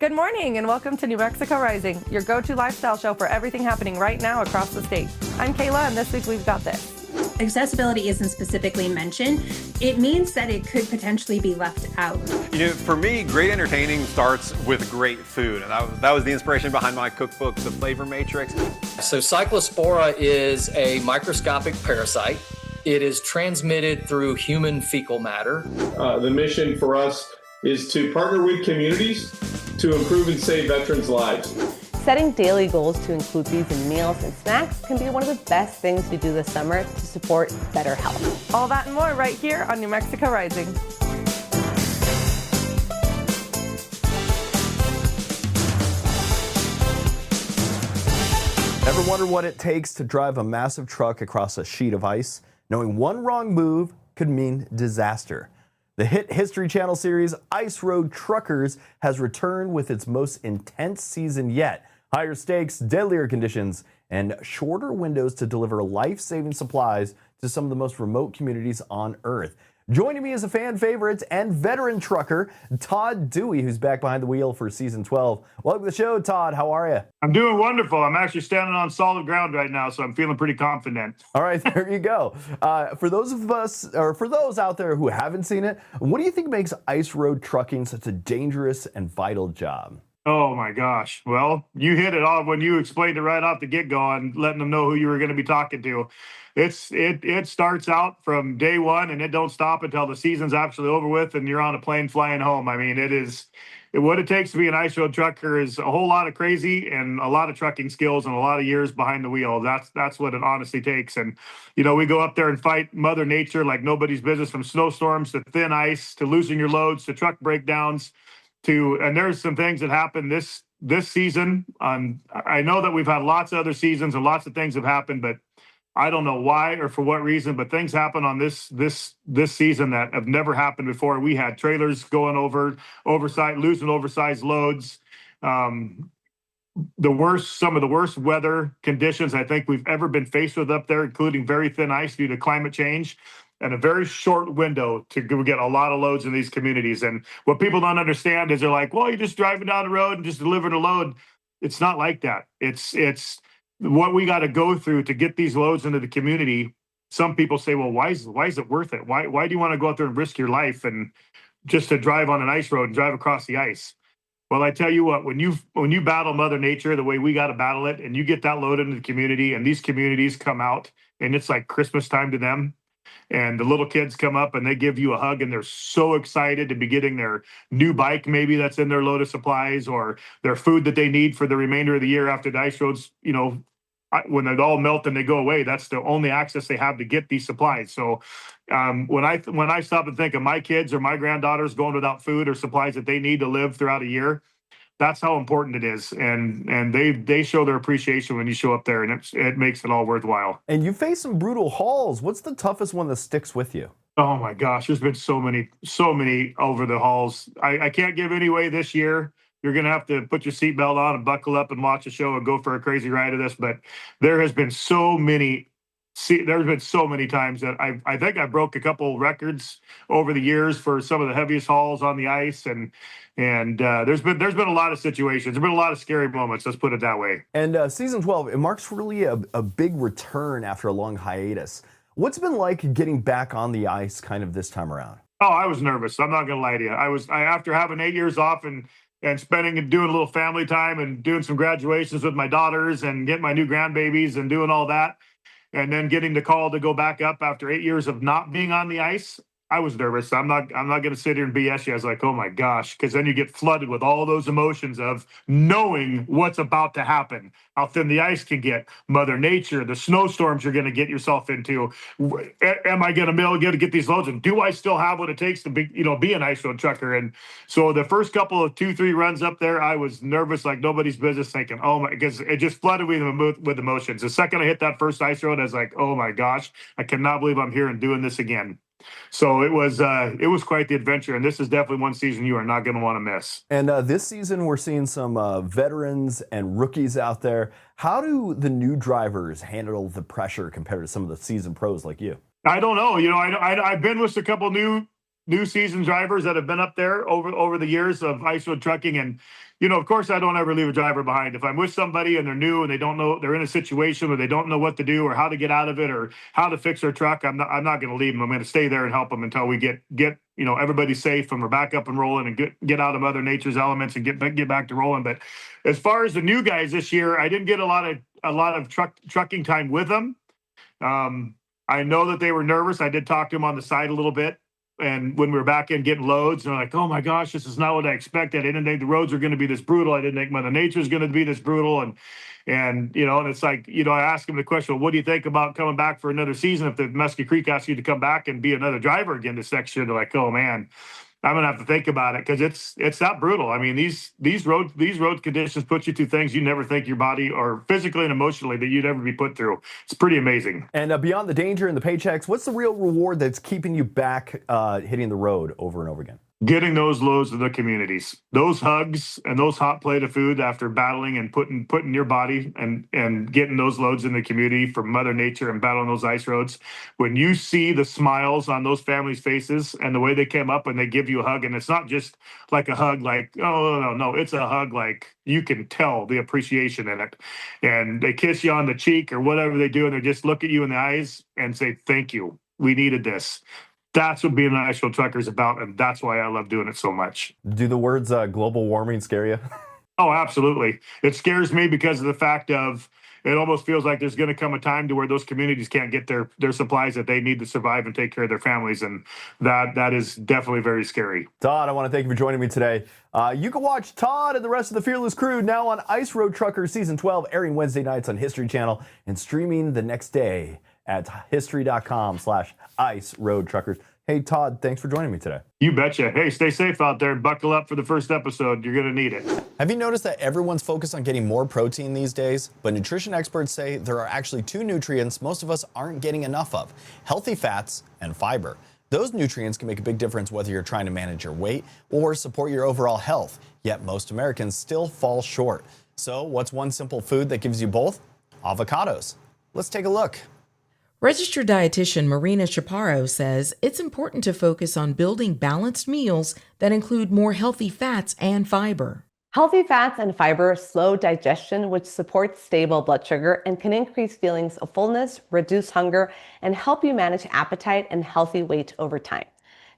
Good morning and welcome to New Mexico Rising, your go-to lifestyle show for everything happening right now across the state. I'm Kayla, and this week we've got this. Accessibility isn't specifically mentioned. It means that it could potentially be left out. For me, great entertaining starts with great food, and that was the inspiration behind my cookbook, The Flavor Matrix. So Cyclospora is a microscopic parasite. It is transmitted through human fecal matter. The mission for us is to partner with communities to improve and save veterans' lives. Setting daily goals to include these in meals and snacks can be one of the best things to do this summer to support better health. All that and more right here on New Mexico Rising. Ever wonder what it takes to drive a massive truck across a sheet of ice? Knowing one wrong move could mean disaster. The hit History Channel series Ice Road Truckers has returned with its most intense season yet. Higher stakes, deadlier conditions, and shorter windows to deliver life-saving supplies to some of the most remote communities on Earth. Joining me is a fan favorite and veteran trucker, Todd Dewey, who's back behind the wheel for season 12. Welcome to the show, Todd. How are you? I'm doing wonderful. I'm actually standing on solid ground right now, so I'm feeling pretty confident. All right, there you go. For those of us, or for those out there who haven't seen it, what do you think makes ice road trucking such a dangerous and vital job? Oh my gosh. Well, you hit it all when you explained it right off the get-go and letting them know who you were going to be talking to. It starts out from day one and it don't stop until the season's actually over with and you're on a plane flying home. I mean, what it takes to be an ice road trucker is a whole lot of crazy and a lot of trucking skills and a lot of years behind the wheel. That's what it honestly takes. And, we go up there and fight Mother Nature like nobody's business, from snowstorms to thin ice to losing your loads to truck breakdowns. And there's some things that happened this season. I know that we've had lots of other seasons and lots of things have happened, but I don't know why or for what reason, but things happen on this season that have never happened before. We had trailers going losing oversized loads. Some of the worst weather conditions I think we've ever been faced with up there, including very thin ice due to climate change. And a very short window to get a lot of loads in these communities. And what people don't understand is they're like, well, you're just driving down the road and just delivering a load. It's not like that. It's what we got to go through to get these loads into the community. Some people say, well, why is it worth it? Why do you want to go out there and risk your life and just to drive on an ice road and drive across the ice? Well, I tell you what, when you battle Mother Nature the way we got to battle it, and you get that load into the community, and these communities come out, and it's like Christmas time to them. And the little kids come up and they give you a hug and they're so excited to be getting their new bike, maybe that's in their load of supplies, or their food that they need for the remainder of the year after the ice roads, when they all melt and they go away, that's the only access they have to get these supplies. So when I stop and think of my kids or my granddaughters going without food or supplies that they need to live throughout a year, that's how important it is. And they show their appreciation when you show up there, and it makes it all worthwhile. And you face some brutal hauls. What's the toughest one that sticks with you? Oh my gosh, there's been so many over the hauls. I can't give any away this year. You're going to have to put your seatbelt on and buckle up and watch a show and go for a crazy ride of this. But there's been so many times that I think I broke a couple records over the years for some of the heaviest hauls on the ice. And there's been a lot of situations. There's been a lot of scary moments. Let's put it that way. And season 12, it marks really a big return after a long hiatus. What's it been like getting back on the ice kind of this time around? Oh, I was nervous. I'm not going to lie to you. After having 8 years off and spending and doing a little family time and doing some graduations with my daughters and getting my new grandbabies and doing all that, and then getting the call to go back up after 8 years of not being on the ice, I was nervous. I'm not going to sit here and BS you. I was like, oh my gosh, because then you get flooded with all those emotions of knowing what's about to happen, how thin the ice can get, Mother Nature, the snowstorms you're going to get yourself into. Am I going to be able to get these loads? And do I still have what it takes to be an ice road trucker? And so the first couple of 2-3 runs up there, I was nervous like nobody's business, thinking, oh my, because it just flooded me with emotions. The second I hit that first ice road, I was like, oh my gosh, I cannot believe I'm here and doing this again. So it was quite the adventure, and this is definitely one season you are not going to want to miss. And this season, we're seeing some veterans and rookies out there. How do the new drivers handle the pressure compared to some of the seasoned pros like you? I don't know. I've been with a couple new new season drivers that have been up there over the years of ice road trucking. And, of course, I don't ever leave a driver behind. If I'm with somebody and they're new and they don't know, they're in a situation where they don't know what to do or how to get out of it or how to fix their truck, I'm not going to leave them. I'm going to stay there and help them until we get everybody safe and we're back up and rolling and get out of Mother Nature's elements and get back to rolling. But as far as the new guys this year, I didn't get a lot of trucking time with them. I know that they were nervous. I did talk to them on the side a little bit. And when we were back in getting loads, they're like, oh my gosh, this is not what I expected. I didn't think the roads were going to be this brutal. I didn't think Mother Nature was going to be this brutal. And it's like, I asked them the question, well, what do you think about coming back for another season? If the Muskie Creek asks you to come back and be another driver again this next year, they're like, oh man, I'm going to have to think about it because it's not brutal. I mean, these road conditions put you through things you never think your body or physically and emotionally that you'd ever be put through. It's pretty amazing. And beyond the danger and the paychecks, what's the real reward that's keeping you back hitting the road over and over again? Getting those loads to the communities, those hugs and those hot plate of food after battling and putting your body and getting those loads in the community from Mother Nature and battling those ice roads. When you see the smiles on those families' faces and the way they came up and they give you a hug, and it's not just like a hug like, oh, no, it's a hug like you can tell the appreciation in it. And they kiss you on the cheek or whatever they do, and they just look at you in the eyes and say, thank you. We needed this. That's what being an ice road trucker is about, and that's why I love doing it so much. Do the words global warming scare you? Oh, absolutely. It scares me because of the fact of it almost feels like there's going to come a time to where those communities can't get their supplies that they need to survive and take care of their families, and that is definitely very scary. Todd, I want to thank you for joining me today. You can watch Todd and the rest of the Fearless crew now on Ice Road Trucker Season 12, airing Wednesday nights on History Channel and streaming the next day at history.com/Ice Road Truckers. Hey, Todd, thanks for joining me today. You betcha. Hey, stay safe out there and buckle up for the first episode. You're going to need it. Have you noticed that everyone's focused on getting more protein these days? But nutrition experts say there are actually two nutrients most of us aren't getting enough of: healthy fats and fiber. Those nutrients can make a big difference whether you're trying to manage your weight or support your overall health, yet most Americans still fall short. So what's one simple food that gives you both? Avocados. Let's take a look. Registered dietitian Marina Shapiro says it's important to focus on building balanced meals that include more healthy fats and fiber. Healthy fats and fiber slow digestion, which supports stable blood sugar and can increase feelings of fullness, reduce hunger, and help you manage appetite and healthy weight over time.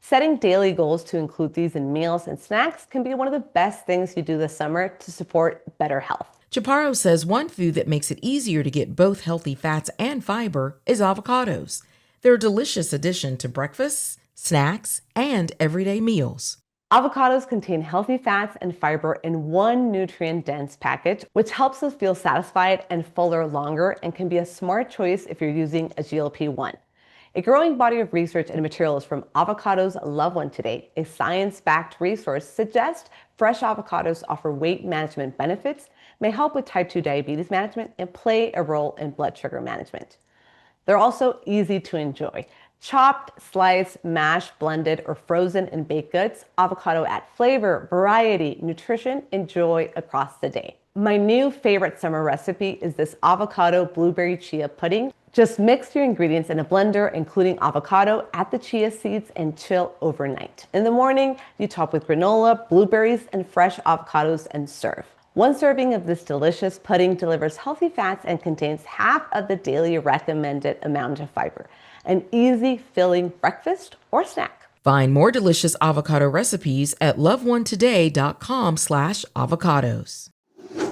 Setting daily goals to include these in meals and snacks can be one of the best things you do this summer to support better health. Shapiro says one food that makes it easier to get both healthy fats and fiber is avocados. They're a delicious addition to breakfasts, snacks, and everyday meals. Avocados contain healthy fats and fiber in one nutrient-dense package, which helps us feel satisfied and fuller longer and can be a smart choice if you're using a GLP-1. A growing body of research and materials from Avocados Love One Today, a science-backed resource, suggests fresh avocados offer weight management benefits, may help with type 2 diabetes management, and play a role in blood sugar management. They're also easy to enjoy. Chopped, sliced, mashed, blended, or frozen in baked goods, avocado add flavor, variety, nutrition, and joy across the day. My new favorite summer recipe is this avocado blueberry chia pudding. Just mix your ingredients in a blender, including avocado, add the chia seeds, and chill overnight. In the morning, you top with granola, blueberries, and fresh avocados and serve. One serving of this delicious pudding delivers healthy fats and contains half of the daily recommended amount of fiber. An easy, filling breakfast or snack. Find more delicious avocado recipes at loveonetoday.com/avocados.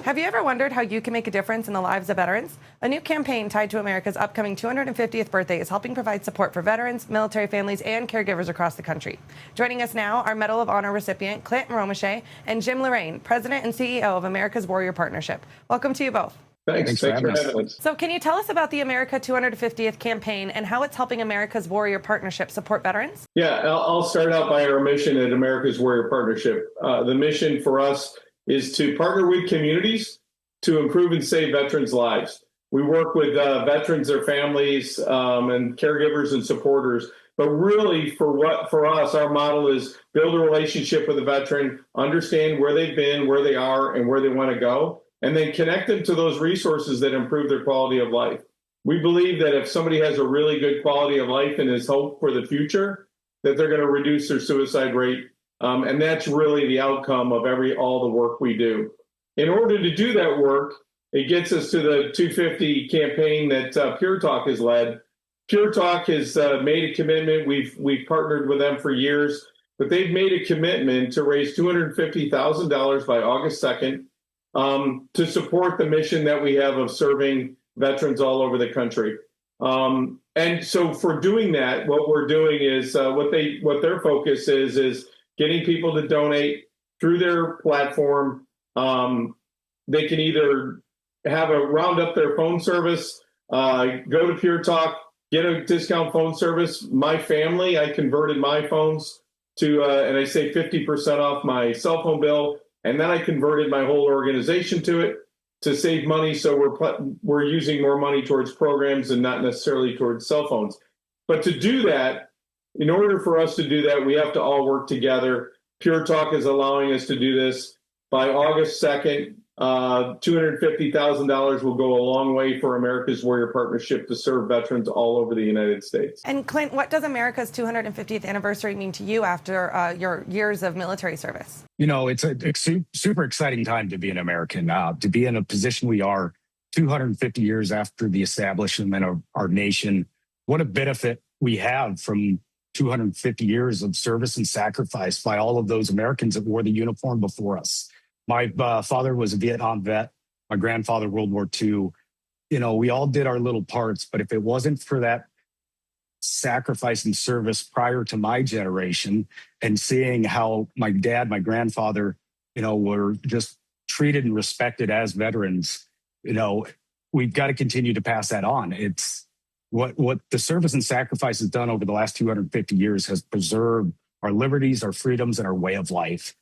Have you ever wondered how you can make a difference in the lives of veterans? A new campaign tied to America's upcoming 250th birthday is helping provide support for veterans, military families, and caregivers across the country. Joining us now are Medal of Honor recipient Clint Romesha and Lorraine, President and CEO of America's Warrior Partnership. Welcome to you both. Thanks for having us. So can you tell us about the America 250th campaign and how it's helping America's Warrior Partnership support veterans? Yeah, I'll start out by our mission at America's Warrior Partnership. The mission for us is to partner with communities to improve and save veterans' lives. We work with veterans, their families, and caregivers and supporters. But really, for us, our model is build a relationship with a veteran, understand where they've been, where they are, and where they want to go, and then connect them to those resources that improve their quality of life. We believe that if somebody has a really good quality of life and has hope for the future, that they're going to reduce their suicide rate. And that's really the outcome of all the work we do. In order to do that work, it gets us to the 250 campaign that Pure Talk has led. Pure Talk has made a commitment. We've partnered with them for years, but they've made a commitment to raise $250,000 by August 2nd to support the mission that we have of serving veterans all over the country. And so for doing that, what we're doing is what their focus is getting people to donate through their platform. They can either round up their phone service, go to Pure Talk, get a discount phone service. My family, I converted my phones to, and I save 50% off my cell phone bill. And then I converted my whole organization to it to save money. So we're using more money towards programs and not necessarily towards cell phones. But to do that, in order for us to do that, we have to all work together. Pure Talk is allowing us to do this. By August 2nd, $250,000 will go a long way for America's Warrior Partnership to serve veterans all over the United States. And Clint, what does America's 250th anniversary mean to you after your years of military service? You know, it's a super exciting time to be an American, to be in a position we are 250 years after the establishment of our nation. What a benefit we have from 250 years of service and sacrifice by all of those Americans that wore the uniform before us. My father was a Vietnam vet. My grandfather, World War II. You know, we all did our little parts, but if it wasn't for that sacrifice and service prior to my generation and seeing how my dad, my grandfather, you know, were just treated and respected as veterans, you know, we've got to continue to pass that on. It's what the service and sacrifice has done over the last 250 years has preserved our liberties, our freedoms, and our way of life.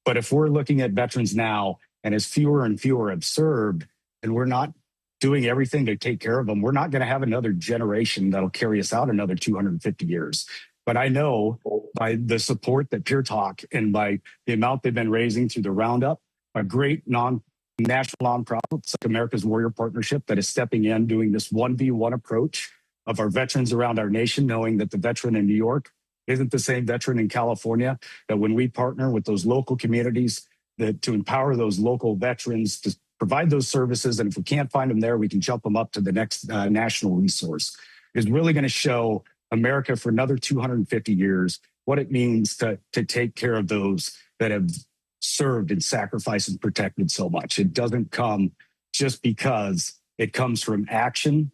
But if we're looking at veterans now, and as fewer and fewer have served, and we're not doing everything to take care of them, we're not going to have another generation that'll carry us out another 250 years. But I know by the support that Pure Talk and by the amount they've been raising through the Roundup, a great national nonprofit like America's Warrior Partnership that is stepping in, doing this 1v1 approach of our veterans around our nation, knowing that the veteran in New York isn't the same veteran in California, that when we partner with those local communities, that to empower those local veterans to provide those services, and if we can't find them there, we can jump them up to the next national resource, is really going to show America for another 250 years what it means to take care of those that have served and sacrificed and protected so much. It doesn't come just because it comes from action,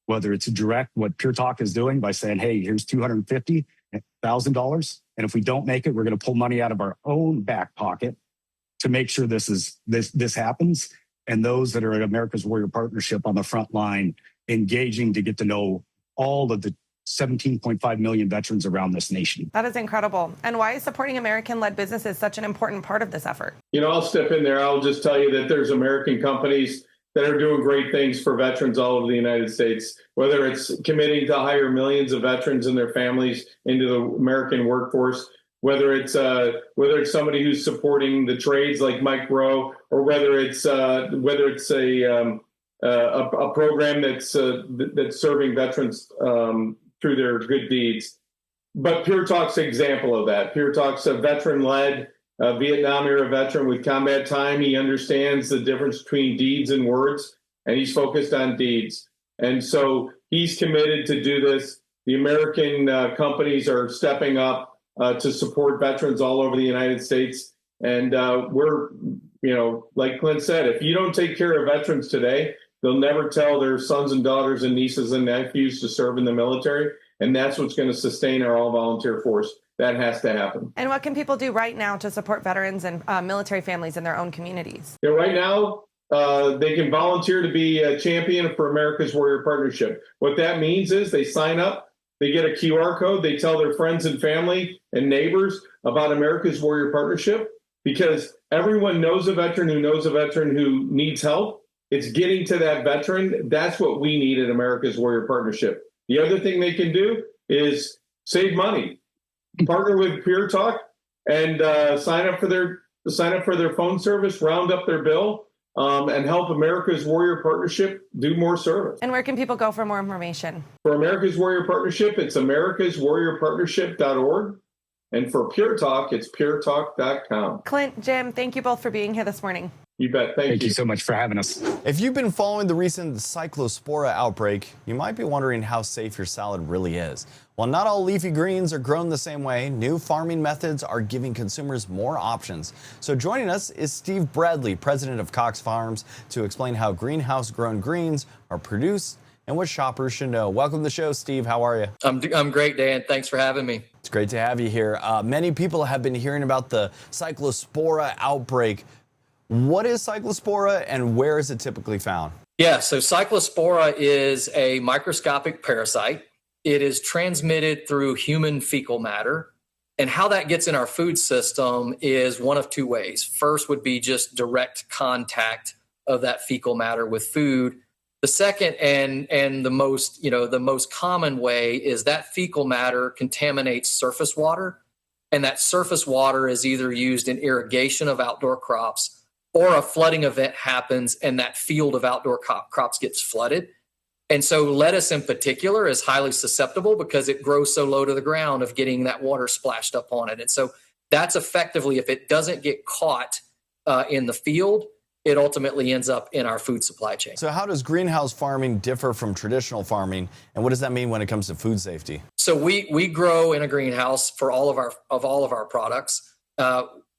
whether it's direct, what Pure Talk is doing by saying, hey, here's $250,000. And if we don't make it, we're going to pull money out of our own back pocket to make sure this happens. And those that are at America's Warrior Partnership on the front line, engaging to get to know all of the 17.5 million veterans around this nation. That is incredible. And why is supporting American-led businesses such an important part of this effort? You know, I'll step in there. I'll just tell you that there's American companies that are doing great things for veterans all over the United States, whether it's committing to hire millions of veterans and their families into the American workforce, whether it's somebody who's supporting the trades like Mike Rowe, or whether it's a program that's serving veterans through their good deeds. But Pure Talk's an example of that. Pure Talk's a veteran-led Vietnam-era veteran with combat time. He understands the difference between deeds and words, and he's focused on deeds. And so he's committed to do this. The American companies are stepping up to support veterans all over the United States. And we're, you know, like Clint said, if you don't take care of veterans today, they'll never tell their sons and daughters and nieces and nephews to serve in the military. And that's what's going to sustain our all-volunteer force. That has to happen. And what can people do right now to support veterans and military families in their own communities? You know, right now, they can volunteer to be a champion for America's Warrior Partnership. What that means is they sign up, they get a QR code, they tell their friends and family and neighbors about America's Warrior Partnership, because everyone knows a veteran who needs help. It's getting to that veteran. That's what we need at America's Warrior Partnership. The other thing they can do is save money. Partner with Pure Talk and sign up for their phone service, round up their bill. and help America's Warrior Partnership do more service. And where can people go for more information? For America's Warrior Partnership, it's americaswarriorpartnership.org. And for Pure Talk, it's puretalk.com. Clint, Jim, thank you both for being here this morning. You bet. Thank you so much for having us. If you've been following the recent Cyclospora outbreak, you might be wondering how safe your salad really is. While not all leafy greens are grown the same way, new farming methods are giving consumers more options. So joining us is Steve Bradley, president of Cox Farms, to explain how greenhouse-grown greens are produced and what shoppers should know. Welcome to the show, Steve. How are you? I'm great, Dan. Thanks for having me. It's great to have you here. Many people have been hearing about the Cyclospora outbreak. What is Cyclospora and where is it typically found? Yeah, so Cyclospora is a microscopic parasite. It is transmitted through human fecal matter. And how that gets in our food system is one of two ways. First would be just direct contact of that fecal matter with food. The second and the most common way is that fecal matter contaminates surface water. And that surface water is either used in irrigation of outdoor crops, or a flooding event happens and that field of outdoor crops gets flooded. And so lettuce in particular is highly susceptible because it grows so low to the ground of getting that water splashed up on it. And so that's effectively, if it doesn't get caught in the field, it ultimately ends up in our food supply chain. So how does greenhouse farming differ from traditional farming? And what does that mean when it comes to food safety? So we grow in a greenhouse for all of our products.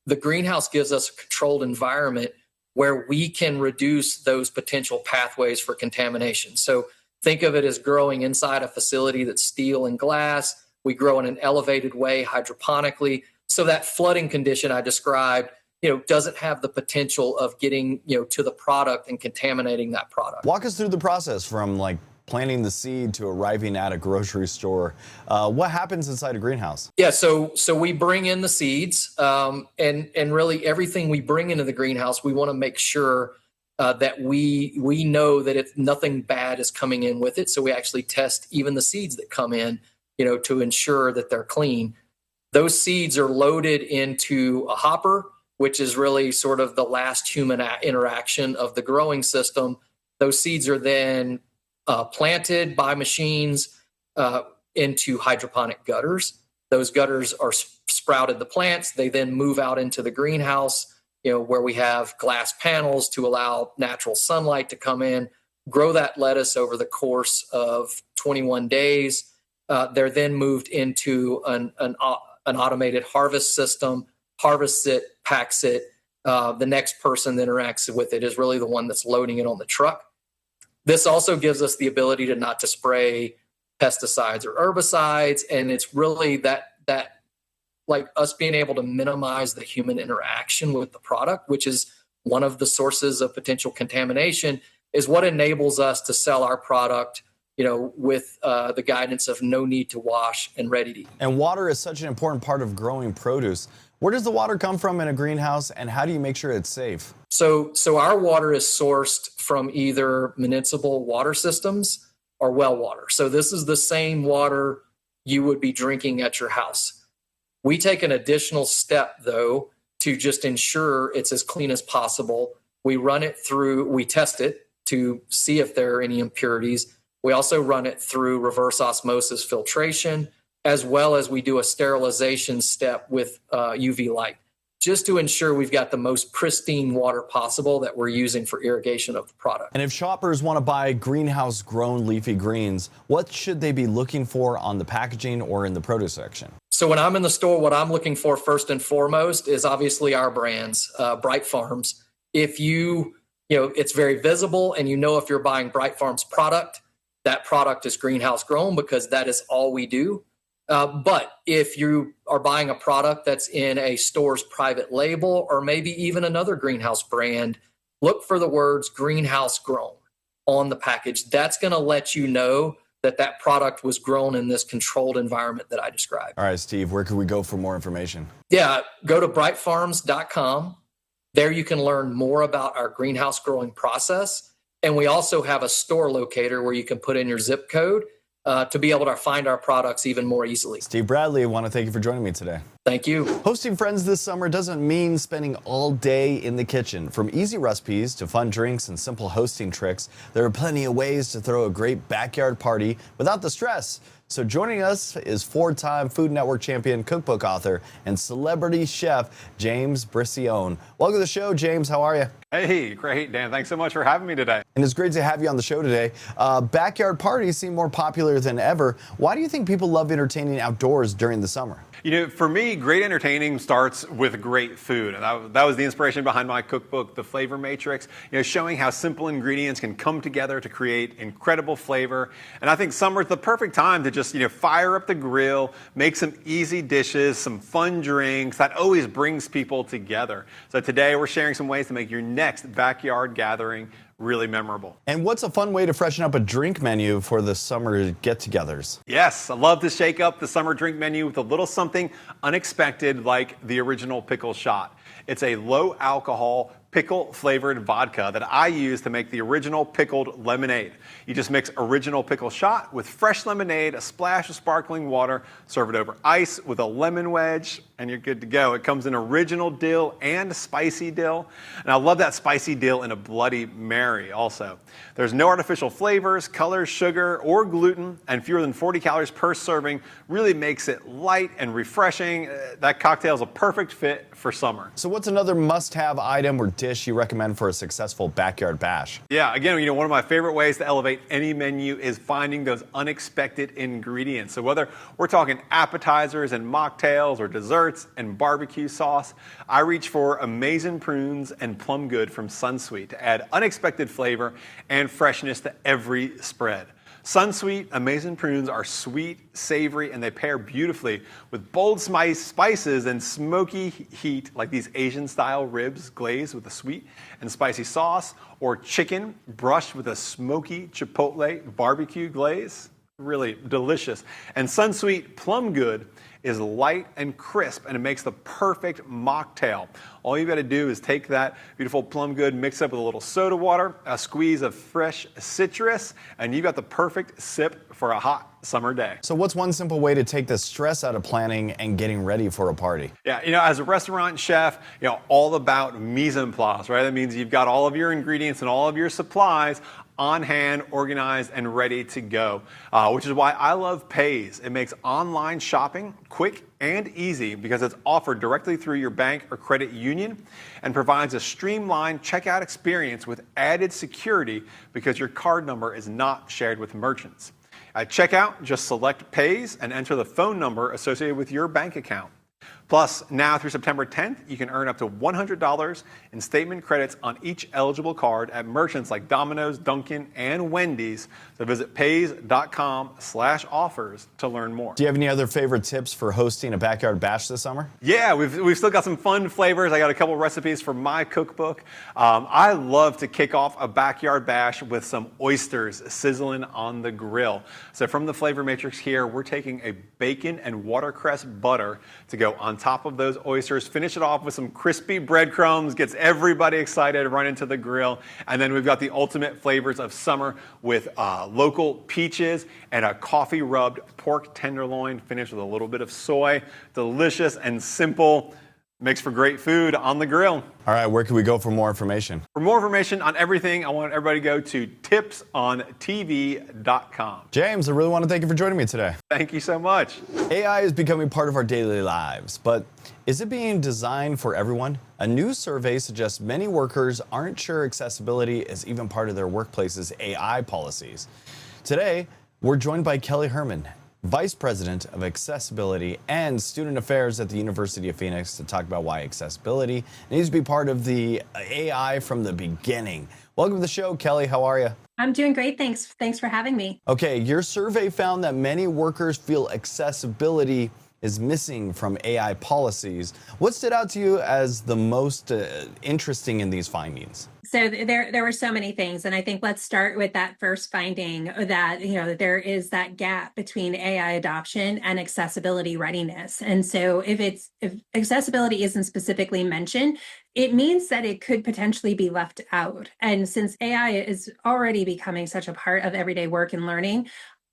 The greenhouse gives us a controlled environment where we can reduce those potential pathways for contamination. So think of it as growing inside a facility that's steel and glass. We grow in an elevated way hydroponically. So that flooding condition I described, doesn't have the potential of getting, to the product and contaminating that product. Walk us through the process from planting the seed to arriving at a grocery store. What happens inside a greenhouse? Yeah, so we bring in the seeds, and really everything we bring into the greenhouse, we want to make sure that we know that nothing bad is coming in with it. So we actually test even the seeds that come in, to ensure that they're clean. Those seeds are loaded into a hopper, which is really sort of the last human interaction of the growing system. Those seeds are then planted by machines into hydroponic gutters. Those gutters are sprouted the plants. They then move out into the greenhouse, where we have glass panels to allow natural sunlight to come in, grow that lettuce over the course of 21 days. They're then moved into an automated harvest system, harvests it, packs it. The next person that interacts with it is really the one that's loading it on the truck. This also gives us the ability to not to spray pesticides or herbicides. And it's really that like us being able to minimize the human interaction with the product, which is one of the sources of potential contamination, is what enables us to sell our product, with the guidance of no need to wash and ready to eat. And water is such an important part of growing produce. Where does the water come from in a greenhouse, and how do you make sure it's safe? So our water is sourced from either municipal water systems or well water. So this is the same water you would be drinking at your house. We take an additional step, though, to just ensure it's as clean as possible. We test it to see if there are any impurities. We also run it through reverse osmosis filtration, as well as we do a sterilization step with UV light, just to ensure we've got the most pristine water possible that we're using for irrigation of the product. And if shoppers want to buy greenhouse-grown leafy greens, what should they be looking for on the packaging or in the produce section? So when I'm in the store, what I'm looking for first and foremost is obviously our brands, Bright Farms. If it's very visible, and if you're buying Bright Farms product, that product is greenhouse grown because that is all we do. But if you are buying a product that's in a store's private label or maybe even another greenhouse brand, look for the words greenhouse grown on the package. That's going to let you know that product was grown in this controlled environment that I described. All right, Steve, where can we go for more information? Yeah, go to brightfarms.com. There you can learn more about our greenhouse growing process. And we also have a store locator where you can put in your zip code to be able to find our products even more easily. Steve Bradley, I want to thank you for joining me today. Thank you. Hosting friends this summer doesn't mean spending all day in the kitchen. From easy recipes to fun drinks and simple hosting tricks, there are plenty of ways to throw a great backyard party without the stress. So joining us is four-time Food Network champion, cookbook author, and celebrity chef, James Briscione. Welcome to the show, James. How are you? Hey, great, Dan. Thanks so much for having me today. And it's great to have you on the show today. Backyard parties seem more popular than ever. Why do you think people love entertaining outdoors during the summer? You know, for me, great entertaining starts with great food. And that was the inspiration behind my cookbook, The Flavor Matrix, showing how simple ingredients can come together to create incredible flavor. And I think summer's the perfect time to just, fire up the grill, make some easy dishes, some fun drinks. That always brings people together. So today we're sharing some ways to make your next backyard gathering really memorable. And what's a fun way to freshen up a drink menu for the summer get-togethers? Yes, I love to shake up the summer drink menu with a little something unexpected like the original pickle shot. It's a low alcohol pickle flavored vodka that I use to make the original pickled lemonade. You just mix original pickle shot with fresh lemonade, a splash of sparkling water, serve it over ice with a lemon wedge, and you're good to go. It comes in original dill and spicy dill. And I love that spicy dill in a Bloody Mary also. There's no artificial flavors, colors, sugar, or gluten, and fewer than 40 calories per serving really makes it light and refreshing. That cocktail is a perfect fit for summer. So what's another must-have item or dish you recommend for a successful backyard bash? Yeah, again, one of my favorite ways to elevate any menu is finding those unexpected ingredients. So whether we're talking appetizers and mocktails or desserts and barbecue sauce, I reach for amazing prunes and plum good from Sunsweet to add unexpected flavor and freshness to every spread. Sunsweet Amazing Prunes are sweet, savory, and they pair beautifully with bold spices and smoky heat like these Asian-style ribs glazed with a sweet and spicy sauce, or chicken brushed with a smoky chipotle barbecue glaze. Really delicious. And Sunsweet Plum Good is light and crisp, and it makes the perfect mocktail. All you got to do is take that beautiful plum good, mix it up with a little soda water, a squeeze of fresh citrus, and you've got the perfect sip for a hot summer day. So what's one simple way to take the stress out of planning and getting ready for a party? Yeah, as a restaurant chef, all about mise en place, right? That means you've got all of your ingredients and all of your supplies on hand, organized, and ready to go, which is why I love Pays. It makes online shopping quick and easy because it's offered directly through your bank or credit union and provides a streamlined checkout experience with added security because your card number is not shared with merchants. At checkout, just select Pays and enter the phone number associated with your bank account. Plus, now through September 10th, you can earn up to $100 in statement credits on each eligible card at merchants like Domino's, Dunkin', and Wendy's. So visit pays.com/offers to learn more. Do you have any other favorite tips for hosting a backyard bash this summer? Yeah, we've still got some fun flavors. I got a couple recipes from my cookbook. I love to kick off a backyard bash with some oysters sizzling on the grill. So from the Flavor Matrix here, we're taking a bacon and watercress butter to go on top of those oysters, finish it off with some crispy breadcrumbs, gets everybody excited, run into the grill. And then we've got the ultimate flavors of summer with local peaches and a coffee rubbed pork tenderloin finished with a little bit of soy. Delicious and simple. Makes for great food on the grill. All right, where can we go for more information? For more information on everything, I want everybody to go to tipsontv.com. James, I really want to thank you for joining me today. Thank you so much. AI is becoming part of our daily lives, but is it being designed for everyone? A new survey suggests many workers aren't sure accessibility is even part of their workplace's AI policies. Today, we're joined by Kelly Hermann, Vice President of Accessibility and Student Affairs at the University of Phoenix, to talk about why accessibility needs to be part of the AI from the beginning. Welcome to the show, Kelly. How are you? I'm doing great. Thanks for having me. Okay, your survey found that many workers feel accessibility is missing from AI policies. What stood out to you as the most interesting in these findings? So there were so many things, and I think let's start with that first finding that there is that gap between AI adoption and accessibility readiness. And so if accessibility isn't specifically mentioned, it means that it could potentially be left out. And since AI is already becoming such a part of everyday work and learning,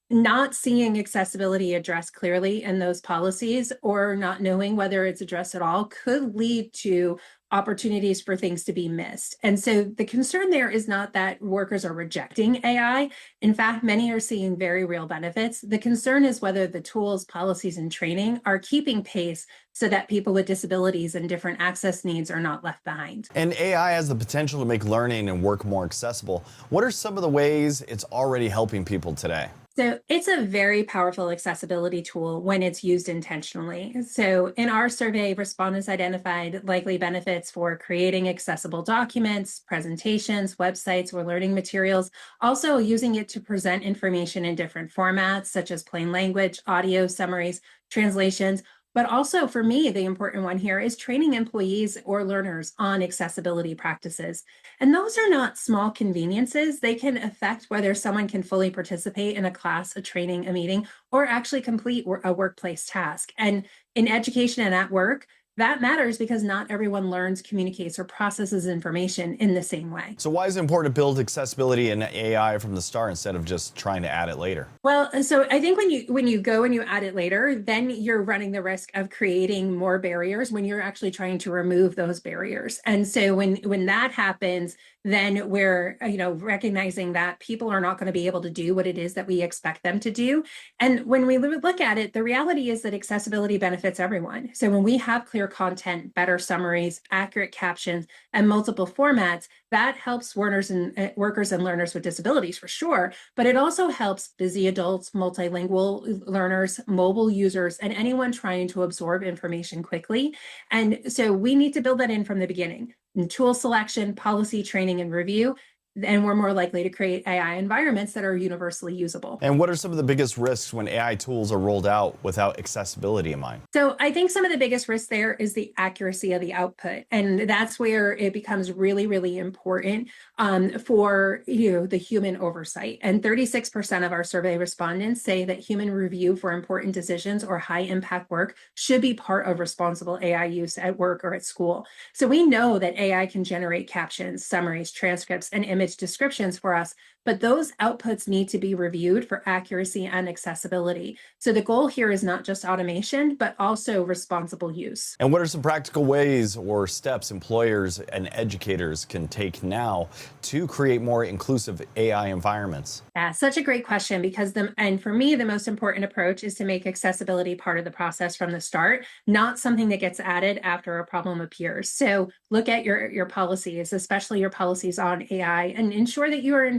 not seeing accessibility addressed clearly in those policies or not knowing whether it's addressed at all could lead to opportunities for things to be missed. And so the concern there is not that workers are rejecting AI. In fact, many are seeing very real benefits. The concern is whether the tools, policies, and training are keeping pace so that people with disabilities and different access needs are not left behind. And AI has the potential to make learning and work more accessible. What are some of the ways it's already helping people today? So it's a very powerful accessibility tool when it's used intentionally. So in our survey, respondents identified likely benefits for creating accessible documents, presentations, websites, or learning materials. Also using it to present information in different formats, such as plain language, audio summaries, translations. But also for me, the important one here is training employees or learners on accessibility practices. And those are not small conveniences. They can affect whether someone can fully participate in a class, a training, a meeting, or actually complete a workplace task. And in education and at work, that matters because not everyone learns, communicates, or processes information in the same way. So why is it important to build accessibility in AI from the start instead of just trying to add it later? Well, so I think when you go and you add it later, then you're running the risk of creating more barriers when you're actually trying to remove those barriers. And so when that happens, then we're recognizing that people are not going to be able to do what it is that we expect them to do. And when we look at it, the reality is that accessibility benefits everyone. So when we have clear content, better summaries, accurate captions, and multiple formats, that helps workers and learners with disabilities for sure, but it also helps busy adults, multilingual learners, mobile users, and anyone trying to absorb information quickly. And so we need to build that in from the beginning. In tool selection, policy, training, and review, and we're more likely to create AI environments that are universally usable. And what are some of the biggest risks when AI tools are rolled out without accessibility in mind? So I think some of the biggest risks there is the accuracy of the output. And that's where it becomes really, really important for the human oversight. And 36% of our survey respondents say that human review for important decisions or high impact work should be part of responsible AI use at work or at school. So we know that AI can generate captions, summaries, transcripts, and image descriptions for us, but those outputs need to be reviewed for accuracy and accessibility. So the goal here is not just automation, but also responsible use. And what are some practical ways or steps employers and educators can take now to create more inclusive AI environments? Yeah, such a great question because for me, the most important approach is to make accessibility part of the process from the start, not something that gets added after a problem appears. So look at your policies, especially your policies on AI, and ensure that you are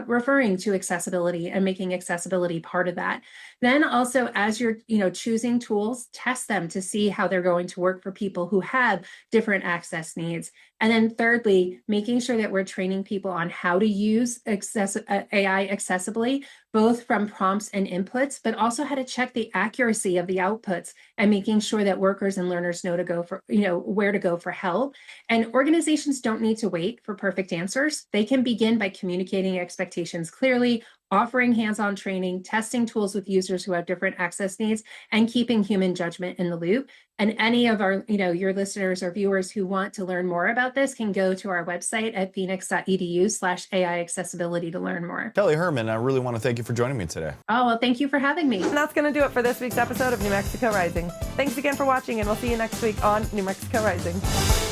referring to accessibility and making accessibility part of that. Then also, as you're choosing tools, test them to see how they're going to work for people who have different access needs. And then thirdly, making sure that we're training people on how to use AI accessibly, both from prompts and inputs, but also how to check the accuracy of the outputs and making sure that workers and learners know to go for, where to go for help. And organizations don't need to wait for perfect answers. They can begin by communicating expectations clearly, offering hands-on training, testing tools with users who have different access needs, and keeping human judgment in the loop. And any of our, your listeners or viewers who want to learn more about this can go to our website at phoenix.edu/AI accessibility to learn more. Kelly Hermann, I really want to thank you for joining me today. Oh, well, thank you for having me. And that's going to do it for this week's episode of New Mexico Rising. Thanks again for watching, and we'll see you next week on New Mexico Rising.